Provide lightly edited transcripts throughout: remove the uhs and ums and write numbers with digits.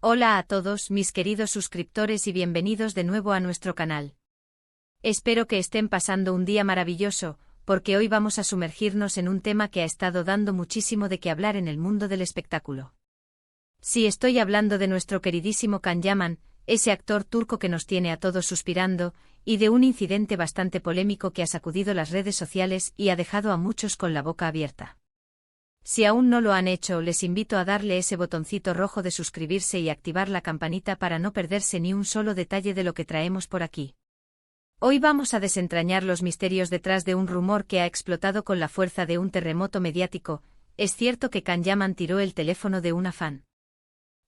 Hola a todos mis queridos suscriptores y bienvenidos de nuevo a nuestro canal. Espero que estén pasando un día maravilloso, porque hoy vamos a sumergirnos en un tema que ha estado dando muchísimo de qué hablar en el mundo del espectáculo. Sí, estoy hablando de nuestro queridísimo Can Yaman, ese actor turco que nos tiene a todos suspirando, y de un incidente bastante polémico que ha sacudido las redes sociales y ha dejado a muchos con la boca abierta. Si aún no lo han hecho, les invito a darle ese botoncito rojo de suscribirse y activar la campanita para no perderse ni un solo detalle de lo que traemos por aquí. Hoy vamos a desentrañar los misterios detrás de un rumor que ha explotado con la fuerza de un terremoto mediático. Es cierto que Can Yaman tiró el teléfono de una fan.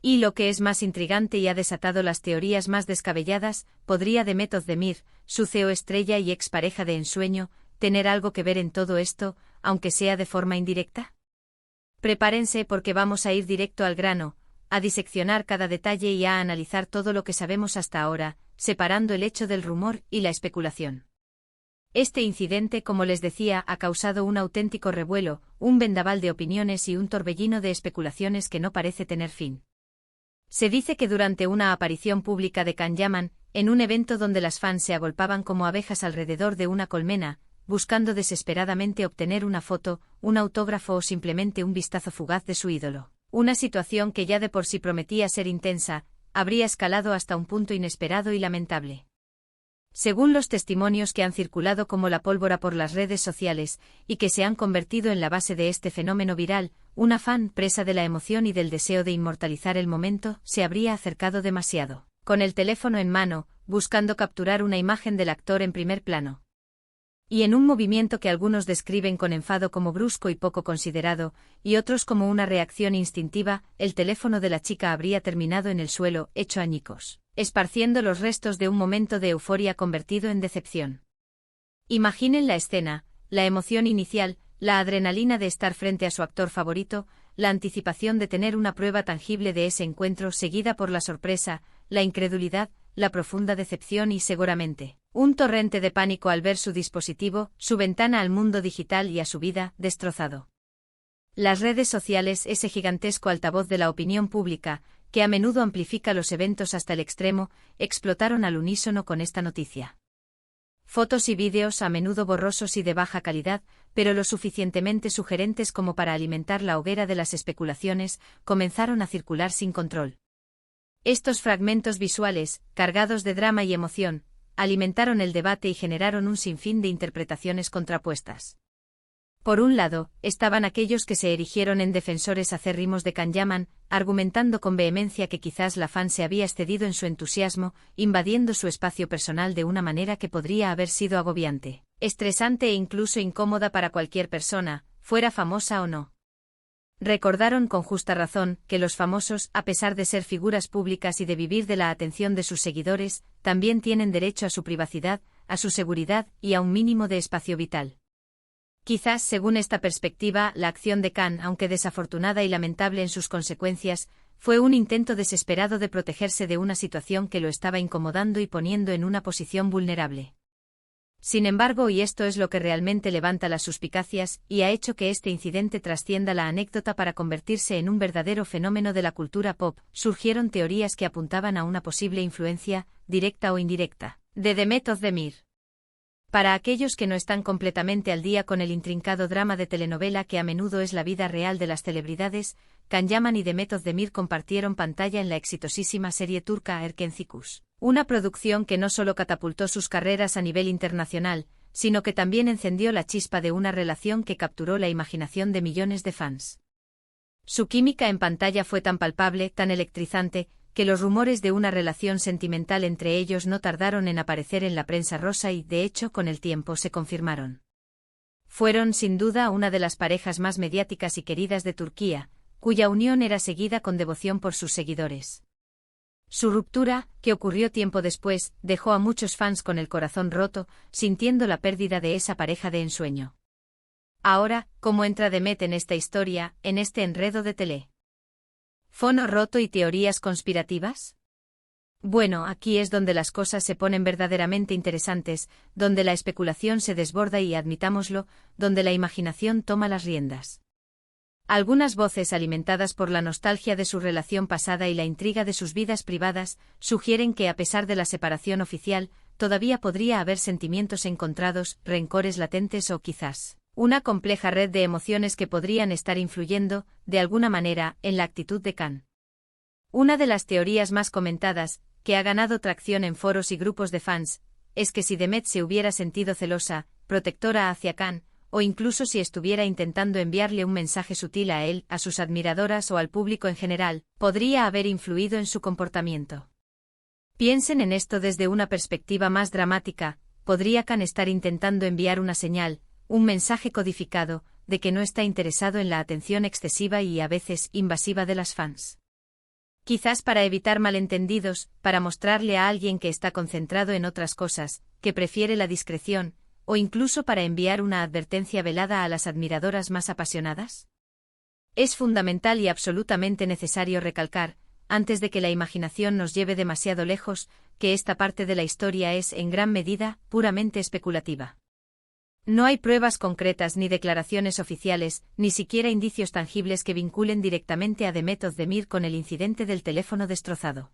Y lo que es más intrigante y ha desatado las teorías más descabelladas, ¿podría Demet Özdemir, su CEO estrella y expareja de ensueño, tener algo que ver en todo esto, aunque sea de forma indirecta? Prepárense porque vamos a ir directo al grano, a diseccionar cada detalle y a analizar todo lo que sabemos hasta ahora, separando el hecho del rumor y la especulación. Este incidente, como les decía, ha causado un auténtico revuelo, un vendaval de opiniones y un torbellino de especulaciones que no parece tener fin. Se dice que durante una aparición pública de Can Yaman, en un evento donde las fans se agolpaban como abejas alrededor de una colmena, buscando desesperadamente obtener una foto, un autógrafo o simplemente un vistazo fugaz de su ídolo. Una situación que ya de por sí prometía ser intensa, habría escalado hasta un punto inesperado y lamentable. Según los testimonios que han circulado como la pólvora por las redes sociales, y que se han convertido en la base de este fenómeno viral, una fan, presa de la emoción y del deseo de inmortalizar el momento, se habría acercado demasiado, con el teléfono en mano, buscando capturar una imagen del actor en primer plano. Y en un movimiento que algunos describen con enfado como brusco y poco considerado, y otros como una reacción instintiva, el teléfono de la chica habría terminado en el suelo, hecho añicos, esparciendo los restos de un momento de euforia convertido en decepción. Imaginen la escena, la emoción inicial, la adrenalina de estar frente a su actor favorito, la anticipación de tener una prueba tangible de ese encuentro seguida por la sorpresa, la incredulidad, la profunda decepción y seguramente un torrente de pánico al ver su dispositivo, su ventana al mundo digital y a su vida, destrozado. Las redes sociales, ese gigantesco altavoz de la opinión pública, que a menudo amplifica los eventos hasta el extremo, explotaron al unísono con esta noticia. Fotos y vídeos, a menudo borrosos y de baja calidad, pero lo suficientemente sugerentes como para alimentar la hoguera de las especulaciones, comenzaron a circular sin control. Estos fragmentos visuales, cargados de drama y emoción, alimentaron el debate y generaron un sinfín de interpretaciones contrapuestas. Por un lado, estaban aquellos que se erigieron en defensores acérrimos de Can Yaman, argumentando con vehemencia que quizás la fan se había excedido en su entusiasmo, invadiendo su espacio personal de una manera que podría haber sido agobiante, estresante e incluso incómoda para cualquier persona, fuera famosa o no. Recordaron con justa razón que los famosos, a pesar de ser figuras públicas y de vivir de la atención de sus seguidores, también tienen derecho a su privacidad, a su seguridad y a un mínimo de espacio vital. Quizás, según esta perspectiva, la acción de Can, aunque desafortunada y lamentable en sus consecuencias, fue un intento desesperado de protegerse de una situación que lo estaba incomodando y poniendo en una posición vulnerable. Sin embargo, y esto es lo que realmente levanta las suspicacias, y ha hecho que este incidente trascienda la anécdota para convertirse en un verdadero fenómeno de la cultura pop, surgieron teorías que apuntaban a una posible influencia, directa o indirecta, de Demet Özdemir. Para aquellos que no están completamente al día con el intrincado drama de telenovela que a menudo es la vida real de las celebridades, Can Yaman y Demet Özdemir compartieron pantalla en la exitosísima serie turca Erkencikus, una producción que no solo catapultó sus carreras a nivel internacional, sino que también encendió la chispa de una relación que capturó la imaginación de millones de fans. Su química en pantalla fue tan palpable, tan electrizante, que los rumores de una relación sentimental entre ellos no tardaron en aparecer en la prensa rosa y, de hecho, con el tiempo se confirmaron. Fueron, sin duda, una de las parejas más mediáticas y queridas de Turquía, cuya unión era seguida con devoción por sus seguidores. Su ruptura, que ocurrió tiempo después, dejó a muchos fans con el corazón roto, sintiendo la pérdida de esa pareja de ensueño. Ahora, ¿cómo entra Demet en esta historia, en este enredo de teléfono roto y teorías conspirativas? Bueno, aquí es donde las cosas se ponen verdaderamente interesantes, donde la especulación se desborda y, admitámoslo, donde la imaginación toma las riendas. Algunas voces alimentadas por la nostalgia de su relación pasada y la intriga de sus vidas privadas sugieren que a pesar de la separación oficial, todavía podría haber sentimientos encontrados, rencores latentes o quizás una compleja red de emociones que podrían estar influyendo, de alguna manera, en la actitud de Khan. Una de las teorías más comentadas, que ha ganado tracción en foros y grupos de fans, es que si Demet se hubiera sentido celosa, protectora hacia Khan, o incluso si estuviera intentando enviarle un mensaje sutil a él, a sus admiradoras o al público en general, podría haber influido en su comportamiento. Piensen en esto desde una perspectiva más dramática, podría Khan estar intentando enviar una señal, un mensaje codificado, de que no está interesado en la atención excesiva y a veces invasiva de las fans. Quizás para evitar malentendidos, para mostrarle a alguien que está concentrado en otras cosas, que prefiere la discreción, o incluso para enviar una advertencia velada a las admiradoras más apasionadas. Es fundamental y absolutamente necesario recalcar, antes de que la imaginación nos lleve demasiado lejos, que esta parte de la historia es, en gran medida, puramente especulativa. No hay pruebas concretas ni declaraciones oficiales, ni siquiera indicios tangibles que vinculen directamente a Demet Özdemir con el incidente del teléfono destrozado.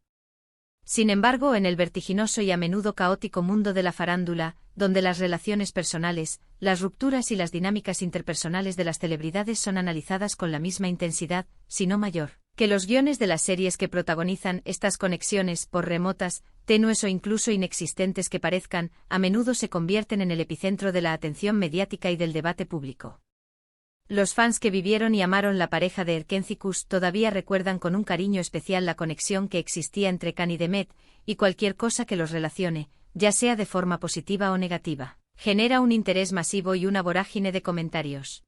Sin embargo, en el vertiginoso y a menudo caótico mundo de la farándula, donde las relaciones personales, las rupturas y las dinámicas interpersonales de las celebridades son analizadas con la misma intensidad, si no mayor, que los guiones de las series que protagonizan estas conexiones, por remotas, tenues o incluso inexistentes que parezcan, a menudo se convierten en el epicentro de la atención mediática y del debate público. Los fans que vivieron y amaron la pareja de Erkencikus todavía recuerdan con un cariño especial la conexión que existía entre Khan y Demet, y cualquier cosa que los relacione, ya sea de forma positiva o negativa, genera un interés masivo y una vorágine de comentarios.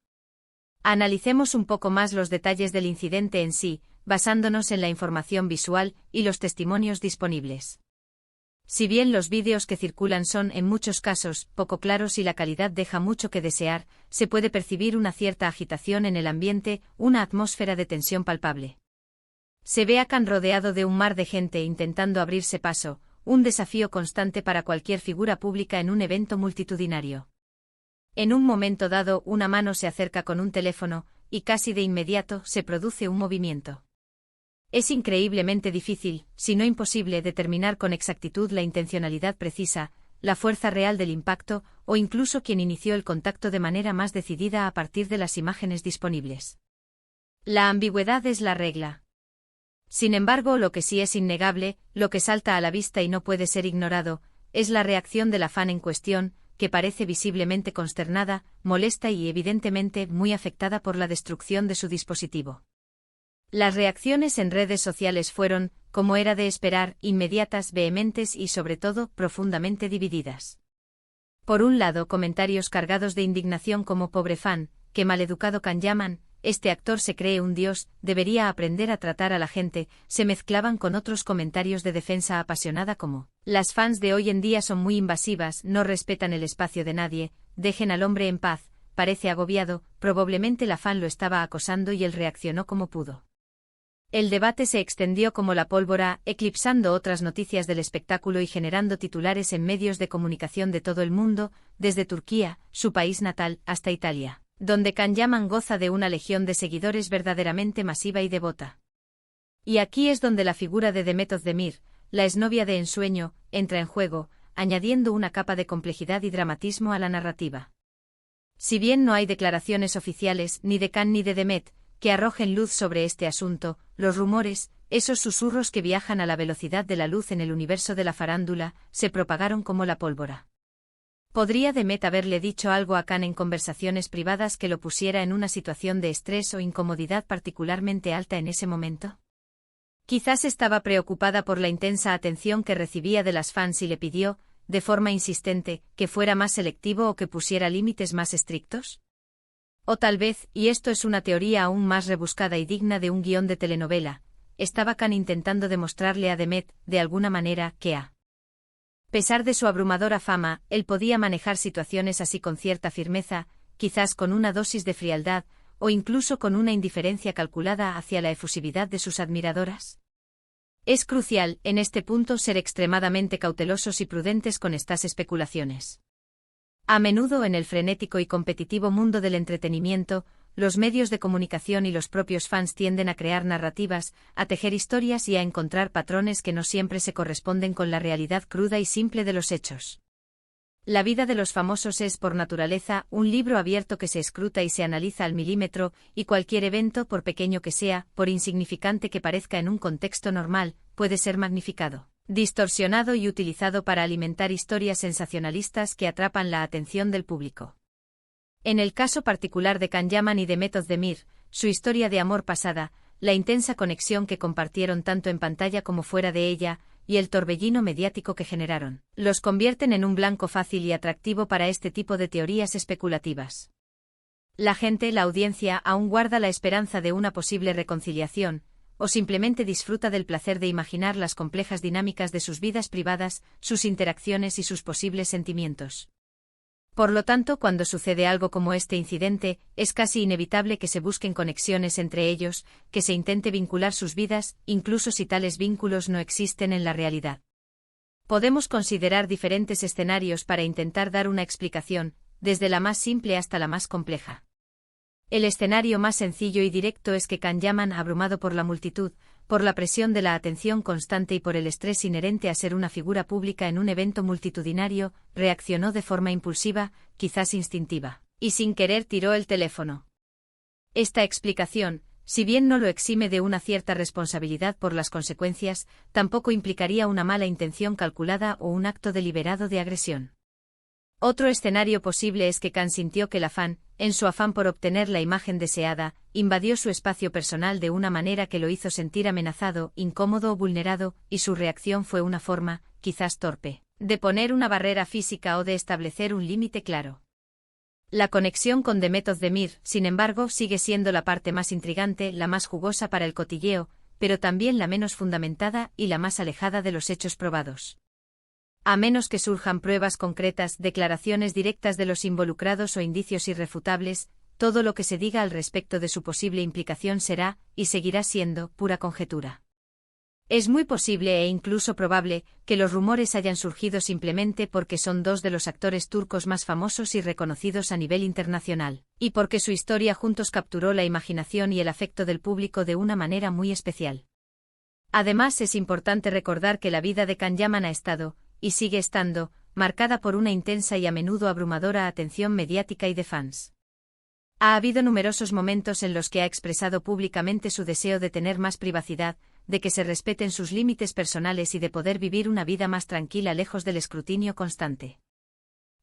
Analicemos un poco más los detalles del incidente en sí, basándonos en la información visual y los testimonios disponibles. Si bien los vídeos que circulan son, en muchos casos, poco claros y la calidad deja mucho que desear, se puede percibir una cierta agitación en el ambiente, una atmósfera de tensión palpable. Se ve a Khan rodeado de un mar de gente intentando abrirse paso, un desafío constante para cualquier figura pública en un evento multitudinario. En un momento dado, una mano se acerca con un teléfono, y casi de inmediato se produce un movimiento. Es increíblemente difícil, si no imposible, determinar con exactitud la intencionalidad precisa, la fuerza real del impacto, o incluso quién inició el contacto de manera más decidida a partir de las imágenes disponibles. La ambigüedad es la regla. Sin embargo, lo que sí es innegable, lo que salta a la vista y no puede ser ignorado, es la reacción de la fan en cuestión, que parece visiblemente consternada, molesta y evidentemente muy afectada por la destrucción de su dispositivo. Las reacciones en redes sociales fueron, como era de esperar, inmediatas, vehementes y sobre todo, profundamente divididas. Por un lado, comentarios cargados de indignación como «pobre fan», «qué maleducado Khan llaman», «este actor se cree un dios, debería aprender a tratar a la gente», se mezclaban con otros comentarios de defensa apasionada como «las fans de hoy en día son muy invasivas, no respetan el espacio de nadie, dejen al hombre en paz, parece agobiado», probablemente la fan lo estaba acosando y él reaccionó como pudo. El debate se extendió como la pólvora, eclipsando otras noticias del espectáculo y generando titulares en medios de comunicación de todo el mundo, desde Turquía, su país natal, hasta Italia, donde Khan Yaman goza de una legión de seguidores verdaderamente masiva y devota. Y aquí es donde la figura de Demet Özdemir, la exnovia de ensueño, entra en juego, añadiendo una capa de complejidad y dramatismo a la narrativa. Si bien no hay declaraciones oficiales, ni de Khan ni de Demet, que arrojen luz sobre este asunto, los rumores, esos susurros que viajan a la velocidad de la luz en el universo de la farándula, se propagaron como la pólvora. ¿Podría Demet haberle dicho algo a Khan en conversaciones privadas que lo pusiera en una situación de estrés o incomodidad particularmente alta en ese momento? Quizás estaba preocupada por la intensa atención que recibía de las fans y le pidió, de forma insistente, que fuera más selectivo o que pusiera límites más estrictos. O tal vez, y esto es una teoría aún más rebuscada y digna de un guión de telenovela, estaba Khan intentando demostrarle a Demet, de alguna manera, que a pesar de su abrumadora fama, él podía manejar situaciones así con cierta firmeza, quizás con una dosis de frialdad, o incluso con una indiferencia calculada hacia la efusividad de sus admiradoras. Es crucial, en este punto, ser extremadamente cautelosos y prudentes con estas especulaciones. A menudo en el frenético y competitivo mundo del entretenimiento, los medios de comunicación y los propios fans tienden a crear narrativas, a tejer historias y a encontrar patrones que no siempre se corresponden con la realidad cruda y simple de los hechos. La vida de los famosos es, por naturaleza, un libro abierto que se escruta y se analiza al milímetro, y cualquier evento, por pequeño que sea, por insignificante que parezca en un contexto normal, puede ser magnificado, distorsionado y utilizado para alimentar historias sensacionalistas que atrapan la atención del público. En el caso particular de Can Yaman y de Method Demir, su historia de amor pasada, la intensa conexión que compartieron tanto en pantalla como fuera de ella, y el torbellino mediático que generaron, los convierten en un blanco fácil y atractivo para este tipo de teorías especulativas. La gente, la audiencia, aún guarda la esperanza de una posible reconciliación, o simplemente disfruta del placer de imaginar las complejas dinámicas de sus vidas privadas, sus interacciones y sus posibles sentimientos. Por lo tanto, cuando sucede algo como este incidente, es casi inevitable que se busquen conexiones entre ellos, que se intente vincular sus vidas, incluso si tales vínculos no existen en la realidad. Podemos considerar diferentes escenarios para intentar dar una explicación, desde la más simple hasta la más compleja. El escenario más sencillo y directo es que Can Yaman, abrumado por la multitud, por la presión de la atención constante y por el estrés inherente a ser una figura pública en un evento multitudinario, reaccionó de forma impulsiva, quizás instintiva, y sin querer tiró el teléfono. Esta explicación, si bien no lo exime de una cierta responsabilidad por las consecuencias, tampoco implicaría una mala intención calculada o un acto deliberado de agresión. Otro escenario posible es que Can sintió que la fan, en su afán por obtener la imagen deseada, invadió su espacio personal de una manera que lo hizo sentir amenazado, incómodo o vulnerado, y su reacción fue una forma, quizás torpe, de poner una barrera física o de establecer un límite claro. La conexión con The Method Demir, sin embargo, sigue siendo la parte más intrigante, la más jugosa para el cotilleo, pero también la menos fundamentada y la más alejada de los hechos probados. A menos que surjan pruebas concretas, declaraciones directas de los involucrados o indicios irrefutables, todo lo que se diga al respecto de su posible implicación será, y seguirá siendo, pura conjetura. Es muy posible e incluso probable que los rumores hayan surgido simplemente porque son dos de los actores turcos más famosos y reconocidos a nivel internacional, y porque su historia juntos capturó la imaginación y el afecto del público de una manera muy especial. Además, es importante recordar que la vida de Can Yaman ha estado, y sigue estando, marcada por una intensa y a menudo abrumadora atención mediática y de fans. Ha habido numerosos momentos en los que ha expresado públicamente su deseo de tener más privacidad, de que se respeten sus límites personales y de poder vivir una vida más tranquila lejos del escrutinio constante.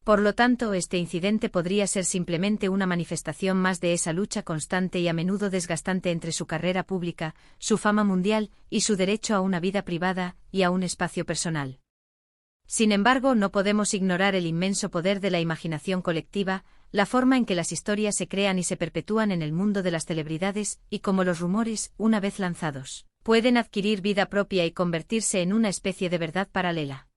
Por lo tanto, este incidente podría ser simplemente una manifestación más de esa lucha constante y a menudo desgastante entre su carrera pública, su fama mundial, y su derecho a una vida privada y a un espacio personal. Sin embargo, no podemos ignorar el inmenso poder de la imaginación colectiva, la forma en que las historias se crean y se perpetúan en el mundo de las celebridades, y cómo los rumores, una vez lanzados, pueden adquirir vida propia y convertirse en una especie de verdad paralela.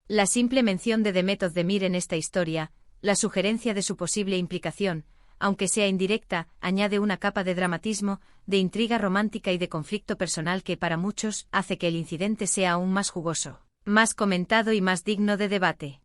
La simple mención de The Method Demir en esta historia, la sugerencia de su posible implicación, aunque sea indirecta, añade una capa de dramatismo, de intriga romántica y de conflicto personal que para muchos hace que el incidente sea aún más jugoso, más comentado y más digno de debate.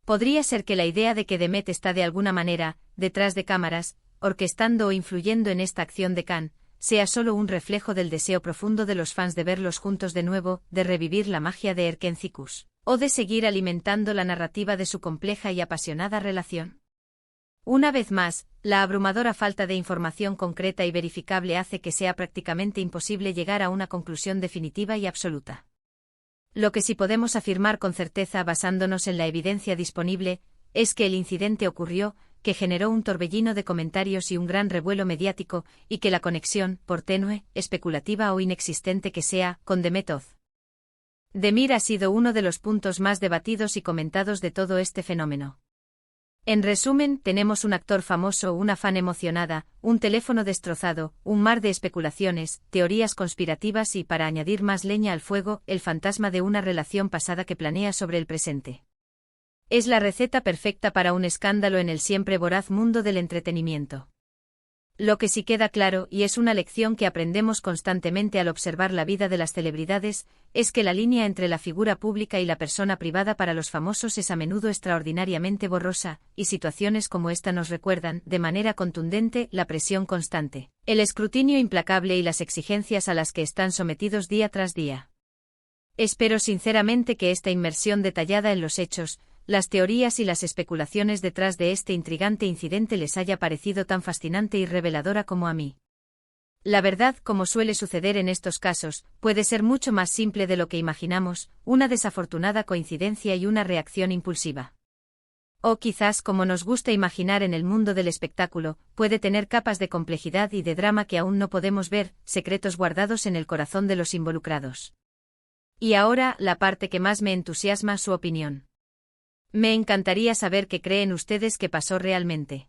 Podría ser que la idea de que Demet está de alguna manera, detrás de cámaras, orquestando o influyendo en esta acción de Can, sea solo un reflejo del deseo profundo de los fans de verlos juntos de nuevo, de revivir la magia de Erkencikus, o de seguir alimentando la narrativa de su compleja y apasionada relación. Una vez más, la abrumadora falta de información concreta y verificable hace que sea prácticamente imposible llegar a una conclusión definitiva y absoluta. Lo que sí podemos afirmar con certeza basándonos en la evidencia disponible, es que el incidente ocurrió, que generó un torbellino de comentarios y un gran revuelo mediático, y que la conexión, por tenue, especulativa o inexistente que sea, con The Method Demir ha sido uno de los puntos más debatidos y comentados de todo este fenómeno. En resumen, tenemos un actor famoso, una fan emocionada, un teléfono destrozado, un mar de especulaciones, teorías conspirativas y, para añadir más leña al fuego, el fantasma de una relación pasada que planea sobre el presente. Es la receta perfecta para un escándalo en el siempre voraz mundo del entretenimiento. Lo que sí queda claro, y es una lección que aprendemos constantemente al observar la vida de las celebridades, es que la línea entre la figura pública y la persona privada para los famosos es a menudo extraordinariamente borrosa, y situaciones como esta nos recuerdan, de manera contundente, la presión constante, el escrutinio implacable y las exigencias a las que están sometidos día tras día. Espero sinceramente que esta inmersión detallada en los hechos, las teorías y las especulaciones detrás de este intrigante incidente les haya parecido tan fascinante y reveladora como a mí. La verdad, como suele suceder en estos casos, puede ser mucho más simple de lo que imaginamos, una desafortunada coincidencia y una reacción impulsiva. O quizás, como nos gusta imaginar en el mundo del espectáculo, puede tener capas de complejidad y de drama que aún no podemos ver, secretos guardados en el corazón de los involucrados. Y ahora, la parte que más me entusiasma, su opinión. Me encantaría saber qué creen ustedes que pasó realmente.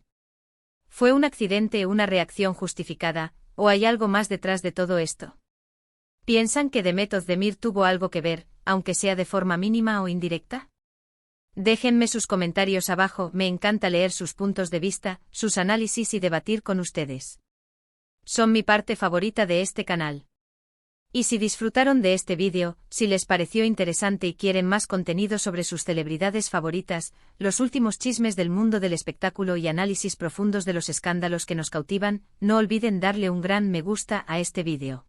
¿Fue un accidente o una reacción justificada, o hay algo más detrás de todo esto? ¿Piensan que Demet Özdemir tuvo algo que ver, aunque sea de forma mínima o indirecta? Déjenme sus comentarios abajo, me encanta leer sus puntos de vista, sus análisis y debatir con ustedes. Son mi parte favorita de este canal. Y si disfrutaron de este vídeo, si les pareció interesante y quieren más contenido sobre sus celebridades favoritas, los últimos chismes del mundo del espectáculo y análisis profundos de los escándalos que nos cautivan, no olviden darle un gran me gusta a este vídeo.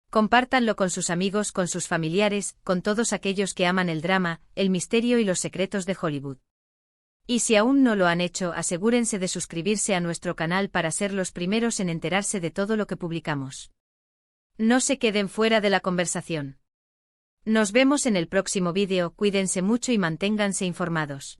Compártanlo con sus amigos, con sus familiares, con todos aquellos que aman el drama, el misterio y los secretos de Hollywood. Y si aún no lo han hecho, asegúrense de suscribirse a nuestro canal para ser los primeros en enterarse de todo lo que publicamos. No se queden fuera de la conversación. Nos vemos en el próximo vídeo, cuídense mucho y manténganse informados.